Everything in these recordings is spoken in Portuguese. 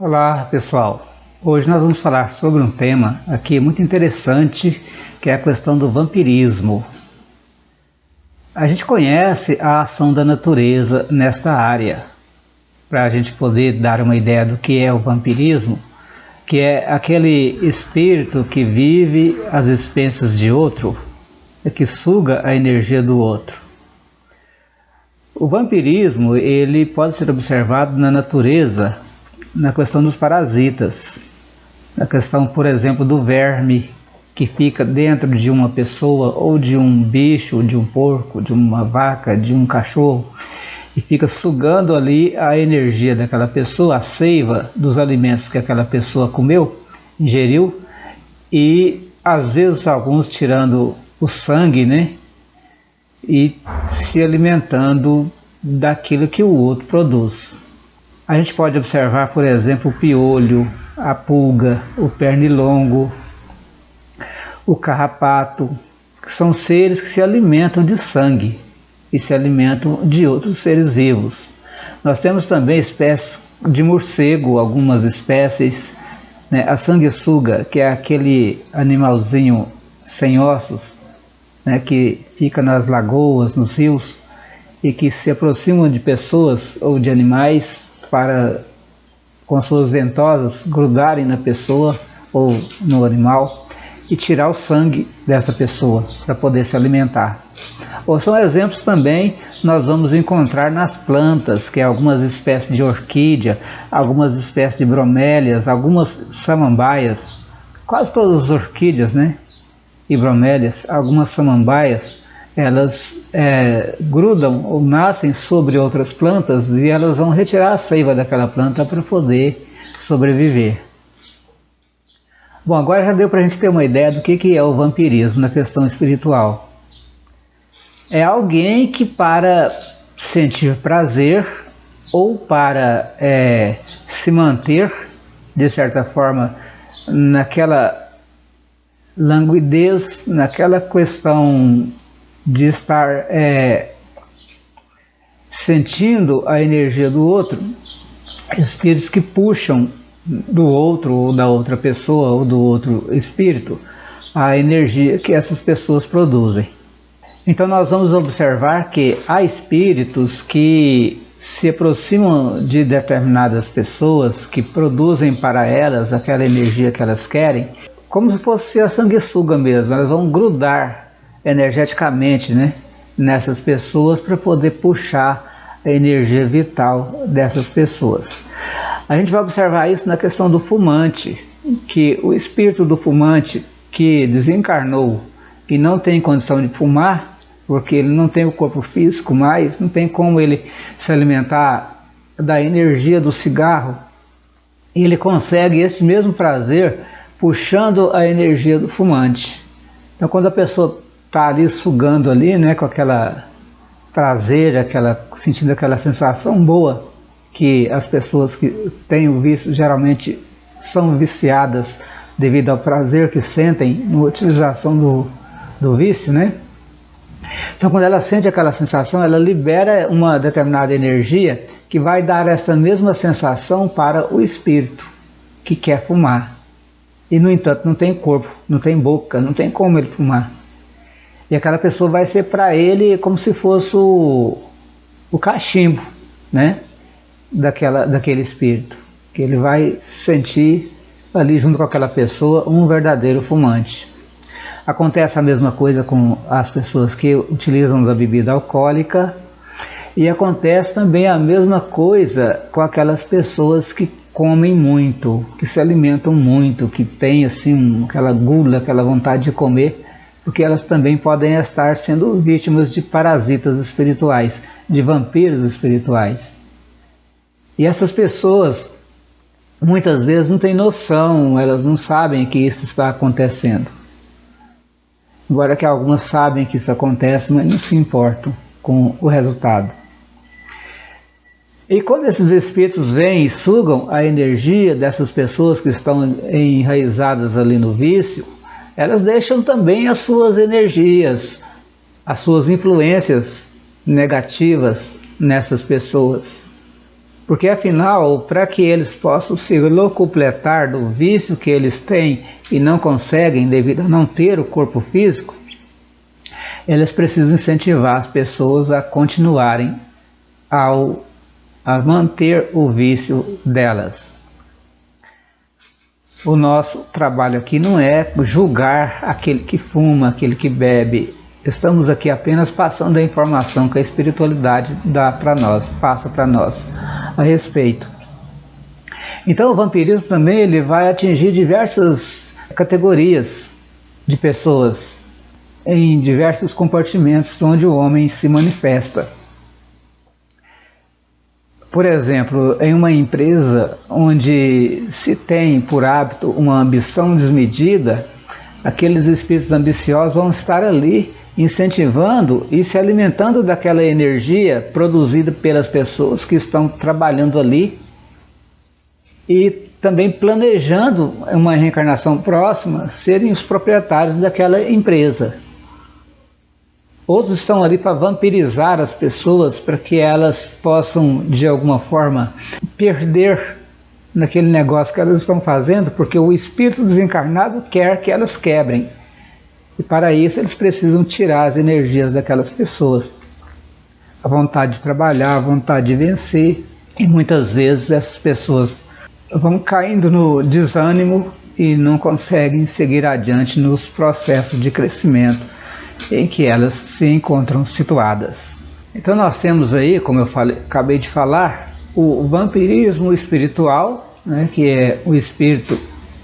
Olá pessoal, hoje nós vamos falar sobre um tema aqui muito interessante, que é a questão do vampirismo. A gente conhece a ação da natureza nesta área. Para a gente poder dar uma ideia do que é o vampirismo, que é aquele espírito que vive às expensas de outro, que suga a energia do outro. O vampirismo ele pode ser observado na natureza, na questão dos parasitas, na questão, por exemplo, do verme que fica dentro de uma pessoa ou de um bicho, de um porco, de uma vaca, de um cachorro, e fica sugando ali a energia daquela pessoa, a seiva dos alimentos que aquela pessoa comeu, ingeriu, e às vezes alguns tirando o sangue, né, e se alimentando daquilo que o outro produz. A gente pode observar, por exemplo, o piolho, a pulga, o pernilongo, o carrapato, que são seres que se alimentam de sangue e se alimentam de outros seres vivos. Nós temos também espécies de morcego, algumas espécies, né? A sanguessuga, que é aquele animalzinho sem ossos, né? Que fica nas lagoas, nos rios, e que se aproximam de pessoas ou de animais para, com suas ventosas, grudarem na pessoa ou no animal e tirar o sangue dessa pessoa para poder se alimentar. Ou são exemplos também nós vamos encontrar nas plantas, que é algumas espécies de orquídea, algumas espécies de bromélias, algumas samambaias, quase todas as orquídeas, né, e bromélias, algumas samambaias, elas grudam ou nascem sobre outras plantas e elas vão retirar a seiva daquela planta para poder sobreviver. Bom, agora já deu para a gente ter uma ideia do que é o vampirismo na questão espiritual. É alguém que, para sentir prazer ou para se manter, de certa forma, naquela languidez, naquela questão de estar sentindo a energia do outro, espíritos que puxam do outro ou da outra pessoa ou do outro espírito a energia que essas pessoas produzem. Então nós vamos observar que há espíritos que se aproximam de determinadas pessoas, que produzem para elas aquela energia que elas querem, como se fosse a sanguessuga mesmo. Elas vão grudar energeticamente, né, nessas pessoas para poder puxar a energia vital dessas pessoas. A gente vai observar isso na questão do fumante, que o espírito do fumante que desencarnou e não tem condição de fumar, porque ele não tem o corpo físico mais, não tem como ele se alimentar da energia do cigarro, e ele consegue esse mesmo prazer puxando a energia do fumante. Então quando a pessoa está ali sugando ali, né, com aquela prazer, sentindo aquela sensação boa, que as pessoas que têm o vício geralmente são viciadas devido ao prazer que sentem na utilização do vício, né? Então quando ela sente aquela sensação, ela libera uma determinada energia que vai dar essa mesma sensação para o espírito que quer fumar. E no entanto não tem corpo, não tem boca, não tem como ele fumar. E aquela pessoa vai ser para ele como se fosse o cachimbo, né, daquele espírito, que ele vai sentir ali junto com aquela pessoa um verdadeiro fumante. Acontece a mesma coisa com as pessoas que utilizam a bebida alcoólica, e acontece também a mesma coisa com aquelas pessoas que comem muito, que se alimentam muito, que têm assim aquela gula, aquela vontade de comer, porque elas também podem estar sendo vítimas de parasitas espirituais, de vampiros espirituais. E essas pessoas muitas vezes não têm noção, elas não sabem que isso está acontecendo. Embora que algumas sabem que isso acontece, mas não se importam com o resultado. E quando esses espíritos vêm e sugam a energia dessas pessoas que estão enraizadas ali no vício, elas deixam também as suas energias, as suas influências negativas nessas pessoas. Porque afinal, para que eles possam se locupletar do vício que eles têm e não conseguem devido a não ter o corpo físico, eles precisam incentivar as pessoas a continuarem a manter o vício delas. O nosso trabalho aqui não é julgar aquele que fuma, aquele que bebe. Estamos aqui apenas passando a informação que a espiritualidade dá para nós, passa para nós a respeito. Então o vampirismo também ele vai atingir diversas categorias de pessoas em diversos compartimentos onde o homem se manifesta. Por exemplo, em uma empresa onde se tem por hábito uma ambição desmedida, aqueles espíritos ambiciosos vão estar ali incentivando e se alimentando daquela energia produzida pelas pessoas que estão trabalhando ali e também planejando uma reencarnação próxima serem os proprietários daquela empresa. Outros estão ali para vampirizar as pessoas para que elas possam de alguma forma perder naquele negócio que elas estão fazendo, porque o espírito desencarnado quer que elas quebrem. E para isso eles precisam tirar as energias daquelas pessoas. A vontade de trabalhar, a vontade de vencer. E muitas vezes essas pessoas vão caindo no desânimo e não conseguem seguir adiante nos processos de crescimento em que elas se encontram situadas. Então nós temos aí, como eu acabei de falar, o vampirismo espiritual, né, que é o espírito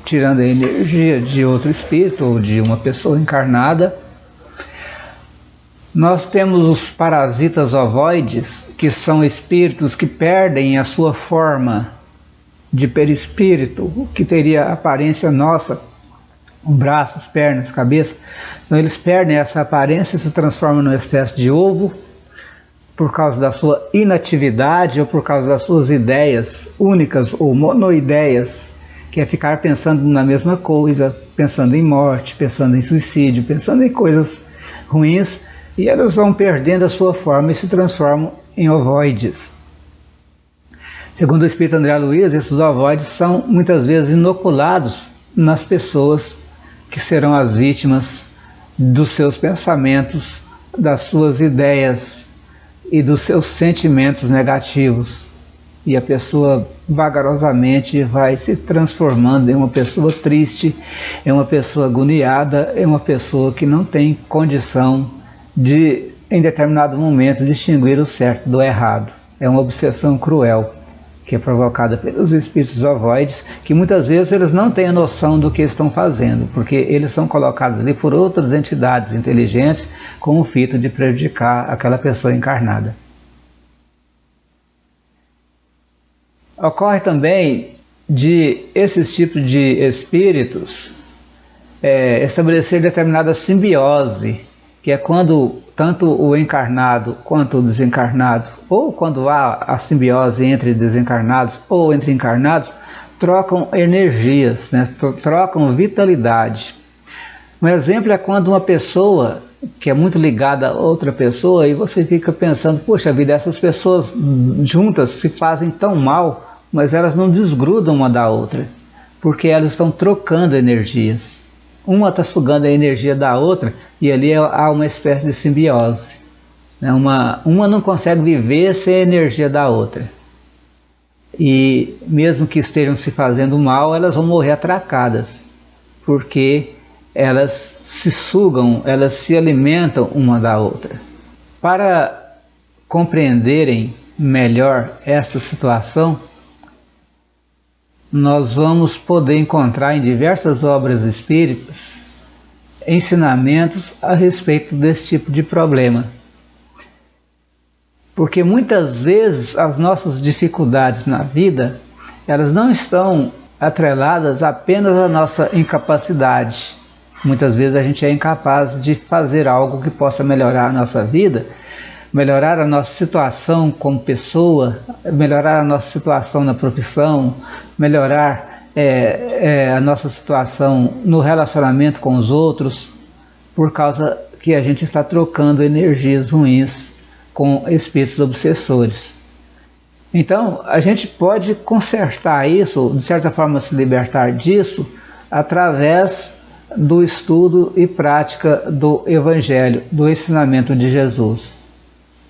tirando a energia de outro espírito ou de uma pessoa encarnada. Nós temos os parasitas ovoides, que são espíritos que perdem a sua forma de perispírito, que teria a aparência nossa, braços, pernas, cabeça. Então eles perdem essa aparência e se transformam numa espécie de ovo por causa da sua inatividade ou por causa das suas ideias únicas ou monoideias, que é ficar pensando na mesma coisa, pensando em morte, pensando em suicídio, pensando em coisas ruins, e elas vão perdendo a sua forma e se transformam em ovoides. Segundo o espírito André Luiz, esses ovoides são muitas vezes inoculados nas pessoas que serão as vítimas dos seus pensamentos, das suas ideias e dos seus sentimentos negativos. E a pessoa vagarosamente vai se transformando em uma pessoa triste, em uma pessoa agoniada, em uma pessoa que não tem condição de, em determinado momento, distinguir o certo do errado. É uma obsessão cruel que é provocada pelos espíritos ovoides, que muitas vezes eles não têm a noção do que estão fazendo, porque eles são colocados ali por outras entidades inteligentes com o fito de prejudicar aquela pessoa encarnada. Ocorre também de esses tipos de espíritos estabelecer determinada simbiose, que é quando tanto o encarnado quanto o desencarnado, ou quando há a simbiose entre desencarnados ou entre encarnados, trocam energias, né? Trocam vitalidade. Um exemplo é quando uma pessoa que é muito ligada a outra pessoa e você fica pensando, poxa vida, essas pessoas juntas se fazem tão mal, mas elas não desgrudam uma da outra, porque elas estão trocando energias. Uma está sugando a energia da outra e ali há uma espécie de simbiose. Uma não consegue viver sem a energia da outra. E mesmo que estejam se fazendo mal, elas vão morrer atracadas, porque elas se sugam, elas se alimentam uma da outra. Para compreenderem melhor esta situação, nós vamos poder encontrar em diversas obras espíritas ensinamentos a respeito desse tipo de problema. Porque muitas vezes as nossas dificuldades na vida, elas não estão atreladas apenas à nossa incapacidade. Muitas vezes a gente é incapaz de fazer algo que possa melhorar a nossa vida, melhorar a nossa situação como pessoa, melhorar a nossa situação na profissão, melhorar a nossa situação no relacionamento com os outros, por causa que a gente está trocando energias ruins com espíritos obsessores. Então, a gente pode consertar isso, de certa forma se libertar disso, através do estudo e prática do Evangelho, do ensinamento de Jesus.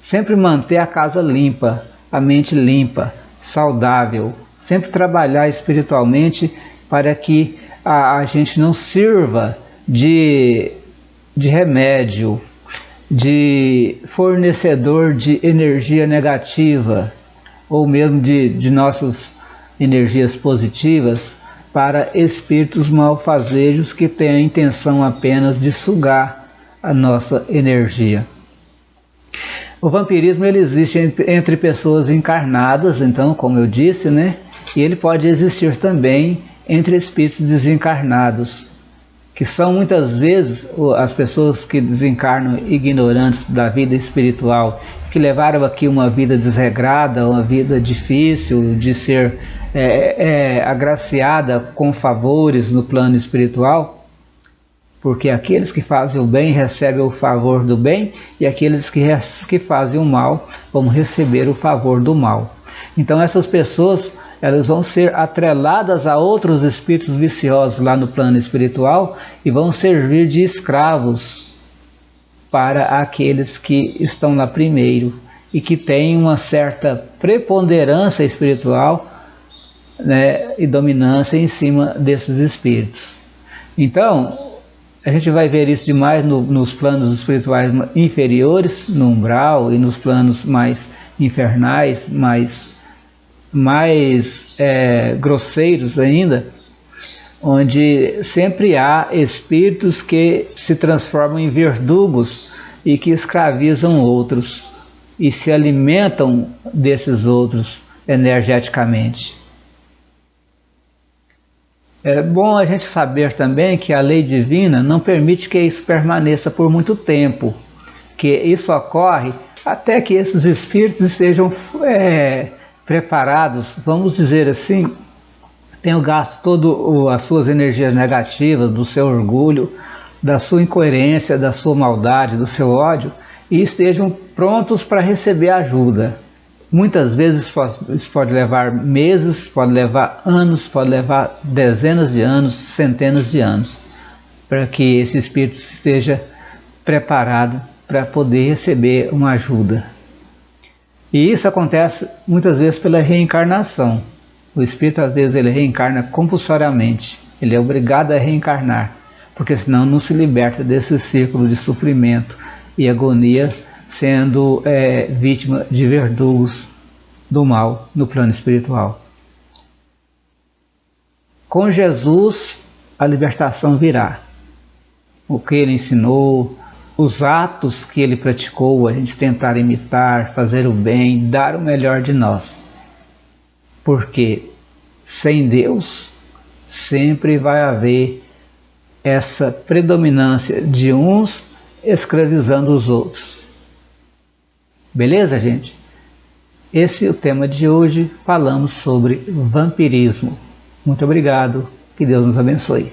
Sempre manter a casa limpa, a mente limpa, saudável. Sempre trabalhar espiritualmente para que a gente não sirva de remédio, de fornecedor de energia negativa, ou mesmo de nossas energias positivas, para espíritos malfazejos que têm a intenção apenas de sugar a nossa energia. O vampirismo ele existe entre pessoas encarnadas, então, como eu disse, né? E ele pode existir também entre espíritos desencarnados, que são muitas vezes as pessoas que desencarnam ignorantes da vida espiritual, que levaram aqui uma vida desregrada, uma vida difícil de ser agraciada com favores no plano espiritual, porque aqueles que fazem o bem recebem o favor do bem, e aqueles que fazem o mal vão receber o favor do mal. Então essas pessoas elas vão ser atreladas a outros espíritos viciosos lá no plano espiritual e vão servir de escravos para aqueles que estão lá primeiro e que têm uma certa preponderância espiritual, né, e dominância em cima desses espíritos. Então, a gente vai ver isso demais nos planos espirituais inferiores, no umbral, e nos planos mais infernais, mais grosseiros ainda, onde sempre há espíritos que se transformam em verdugos e que escravizam outros e se alimentam desses outros energeticamente. É bom a gente saber também que a lei divina não permite que isso permaneça por muito tempo, que isso ocorre até que esses espíritos estejam preparados, vamos dizer assim, tenham gasto todas as suas energias negativas, do seu orgulho, da sua incoerência, da sua maldade, do seu ódio, e estejam prontos para receber ajuda. Muitas vezes isso pode levar meses, pode levar anos, pode levar dezenas de anos, centenas de anos, para que esse espírito esteja preparado para poder receber uma ajuda. E isso acontece muitas vezes pela reencarnação. O espírito às vezes ele reencarna compulsoriamente, ele é obrigado a reencarnar, porque senão não se liberta desse círculo de sofrimento e agonia, sendo vítima de verdugos do mal no plano espiritual. Com Jesus a libertação virá. O que ele ensinou, os atos que ele praticou, a gente tentar imitar, fazer o bem, dar o melhor de nós. Porque sem Deus sempre vai haver essa predominância de uns escravizando os outros. Beleza, gente? Esse é o tema de hoje, falamos sobre vampirismo. Muito obrigado, que Deus nos abençoe.